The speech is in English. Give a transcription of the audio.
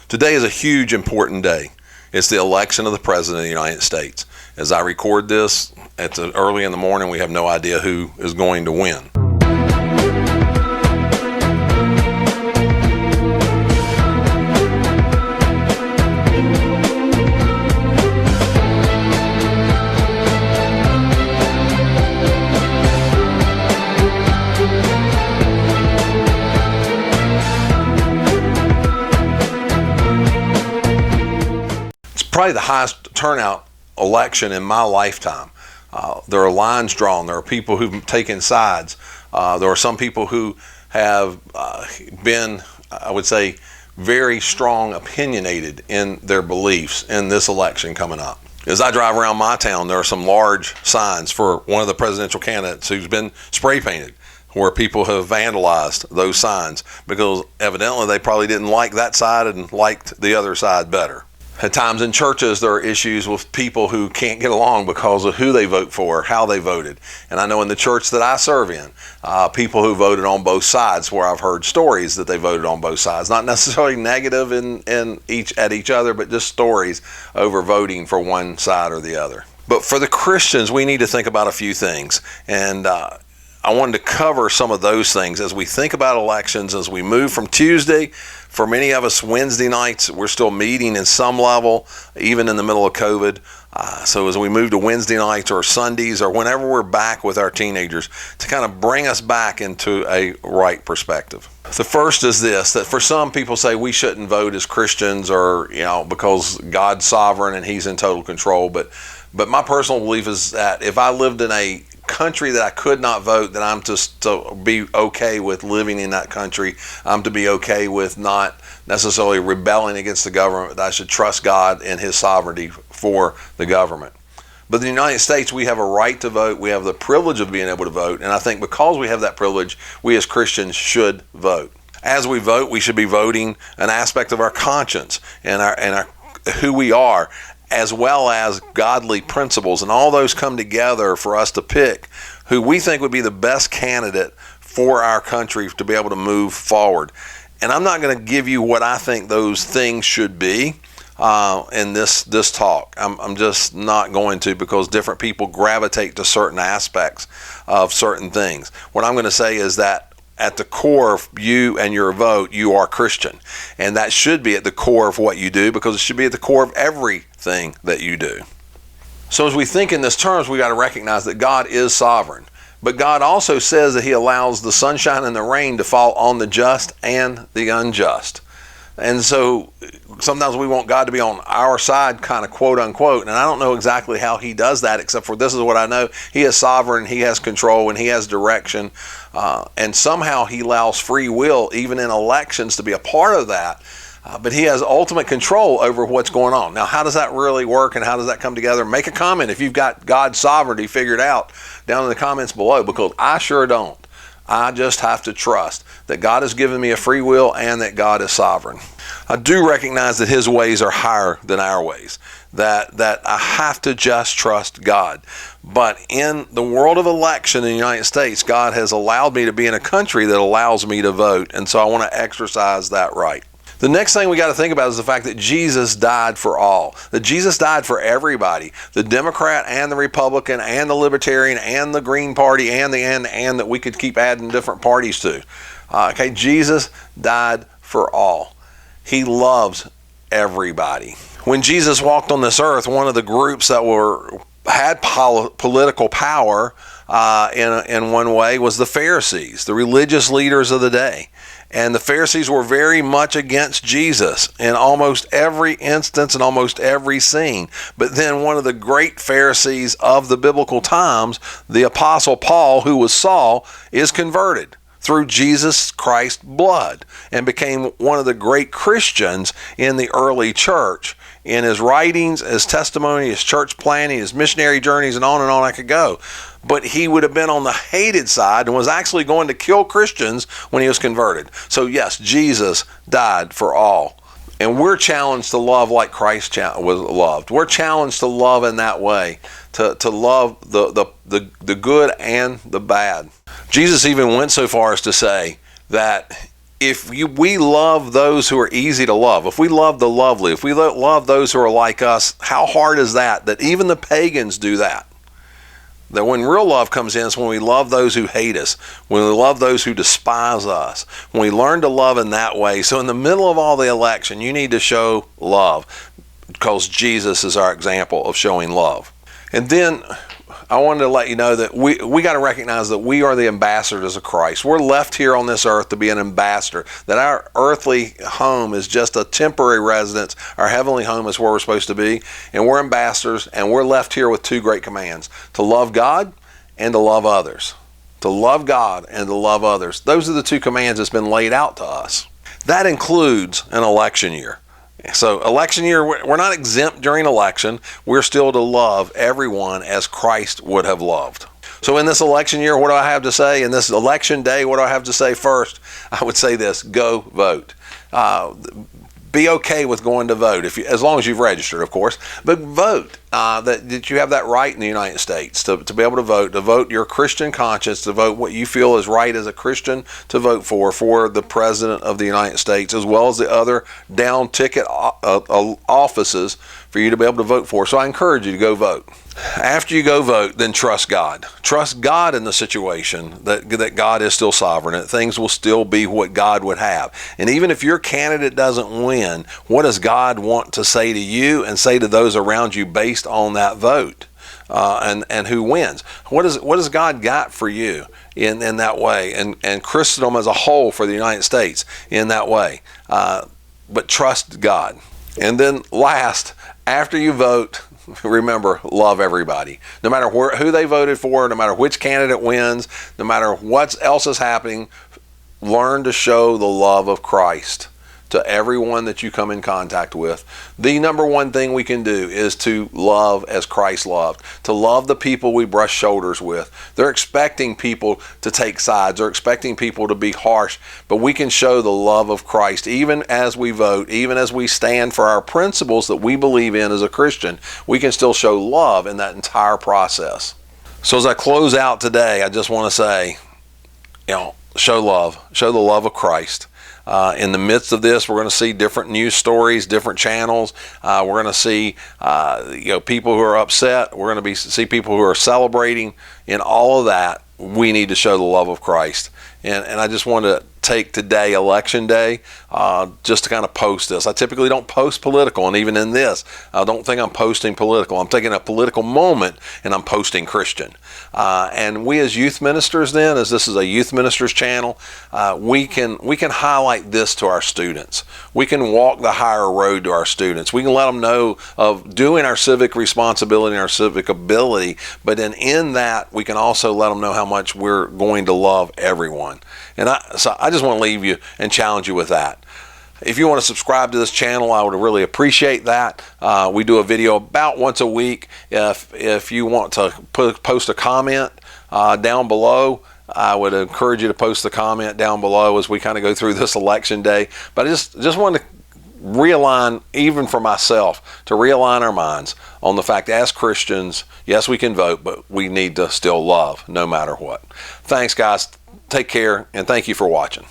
Today is a huge, important day. It's the election of the President of the United States. As I record this, it's early in the morning. We have no idea who is going to win. Probably the highest turnout election in my lifetime. There are lines drawn. There are people who've taken sides. There are some people who have been, I would say, very strong opinionated in their beliefs in this election coming up. As I drive around my town, there are some large signs for one of the presidential candidates who's been spray painted, where people have vandalized those signs because evidently they probably didn't like that side and liked the other side better. At times in churches, there are issues with people who can't get along because of who they vote for, how they voted. And I know in the church that I serve in, people who voted on both sides, where I've heard stories that they voted on both sides, not necessarily negative at each other, but just stories over voting for one side or the other. But for the Christians, we need to think about a few things. And I wanted to cover some of those things as we think about elections, as we move from Tuesday. For many of us, Wednesday nights, we're still meeting in some level, even in the middle of COVID. So as we move to Wednesday nights or Sundays or whenever we're back with our teenagers, to kind of bring us back into a right perspective. The first is this, that for some people say we shouldn't vote as Christians or, because God's sovereign and he's in total control. But my personal belief is that if I lived in a country that I could not vote, that I'm just to be okay with living in that country. I'm to be okay with not necessarily rebelling against the government. That I should trust God and his sovereignty for the government. But in the United States, we have a right to vote. We have the privilege of being able to vote. And I think because we have that privilege, we as Christians should vote. As we vote, we should be voting an aspect of our conscience and our who we are, as well as godly principles, and all those come together for us to pick who we think would be the best candidate for our country to be able to move forward. And I'm not going to give you what I think those things should be in this talk. I'm just not going to, because different people gravitate to certain aspects of certain things. What I'm going to say is that at the core of you and your vote, you are Christian. And that should be at the core of what you do, because it should be at the core of everything that you do. So as we think in this terms, we got to recognize that God is sovereign. But God also says that he allows the sunshine and the rain to fall on the just and the unjust. And so sometimes we want God to be on our side, kind of quote unquote, and I don't know exactly how he does that, except for this is what I know. He is sovereign, he has control, and he has direction. And somehow he allows free will, even in elections, to be a part of that. But he has ultimate control over what's going on. Now, how does that really work and how does that come together? Make a comment if you've got God's sovereignty figured out down in the comments below, because I sure don't. I just have to trust that God has given me a free will and that God is sovereign. I do recognize that his ways are higher than our ways, that I have to just trust God. But in the world of election in the United States, God has allowed me to be in a country that allows me to vote, and so I want to exercise that right. The next thing we got to think about is the fact that Jesus died for all. That Jesus died for everybody. The Democrat and the Republican and the Libertarian and the Green Party and that we could keep adding different parties to. Jesus died for all. He loves everybody. When Jesus walked on this earth, one of the groups that had political power in one way was the Pharisees, the religious leaders of the day. And the Pharisees were very much against Jesus in almost every instance and almost every scene. But then one of the great Pharisees of the biblical times, the Apostle Paul, who was Saul, is converted through Jesus Christ's blood and became one of the great Christians in the early church. In his writings, his testimony, his church planning, his missionary journeys, and on I could go. But he would have been on the hated side and was actually going to kill Christians when he was converted. So yes, Jesus died for all. And we're challenged to love like Christ was loved. We're challenged to love in that way, to love the good and the bad. Jesus even went so far as to say that we love those who are easy to love, if we love the lovely, if we love those who are like us, how hard is that even the pagans do that? That when real love comes in is when we love those who hate us, when we love those who despise us, when we learn to love in that way. So in the middle of all the election, you need to show love because Jesus is our example of showing love. And then I wanted to let you know that we got to recognize that we are the ambassadors of Christ. We're left here on this earth to be an ambassador, that our earthly home is just a temporary residence. Our heavenly home is where we're supposed to be, and we're ambassadors, and we're left here with two great commands: to love God and to love others. To love God and to love others. Those are the two commands that's been laid out to us. That includes an election year. So election year, we're not exempt during election. We're still to love everyone as Christ would have loved. So in this election year, what do I have to say? In this election day, what do I have to say first? I would say this: go vote. Be okay with going to vote, as long as you've registered, of course. But vote. That you have that right in the United States to be able to vote your Christian conscience, to vote what you feel is right as a Christian to vote for the President of the United States, as well as the other down ticket offices for you to be able to vote for. So I encourage you to go vote. After you go vote, then trust God. Trust God in the situation, that God is still sovereign, that things will still be what God would have. And even if your candidate doesn't win, what does God want to say to you and say to those around you based on that vote? And who wins? What has God got for you in that way? And Christendom as a whole for the United States in that way. But trust God. And then last, after you vote, remember, love everybody. No matter who they voted for, no matter which candidate wins, no matter what else is happening, learn to show the love of Christ to everyone that you come in contact with. The number one thing we can do is to love as Christ loved, to love the people we brush shoulders with. They're expecting people to take sides. They're expecting people to be harsh, but we can show the love of Christ even as we vote, even as we stand for our principles that we believe in as a Christian. We can still show love in that entire process. So as I close out today, I just want to say, show love, show the love of Christ. In the midst of this, we're going to see different news stories, different channels. We're going to see people who are upset. We're going to see people who are celebrating. In all of that, we need to show the love of Christ. And I just want to take today, Election Day, just to kind of post this. I typically don't post political, and even in this, I don't think I'm posting political. I'm taking a political moment and I'm posting Christian. And we as youth ministers then, as this is a youth ministers channel, we can highlight this to our students. We can walk the higher road to our students. We can let them know of doing our civic responsibility and our civic ability, but in that, we can also let them know how much we're going to love everyone. And so I just want to leave you and challenge you with that. If you want to subscribe to this channel, I would really appreciate that. We do a video about once a week. If you want to post a comment down below, I would encourage you to post the comment down below as we kind of go through this election day. But I just wanted to realign, even for myself, to realign our minds on the fact that as Christians, yes, we can vote, but we need to still love no matter what. Thanks, guys. Take care, and thank you for watching.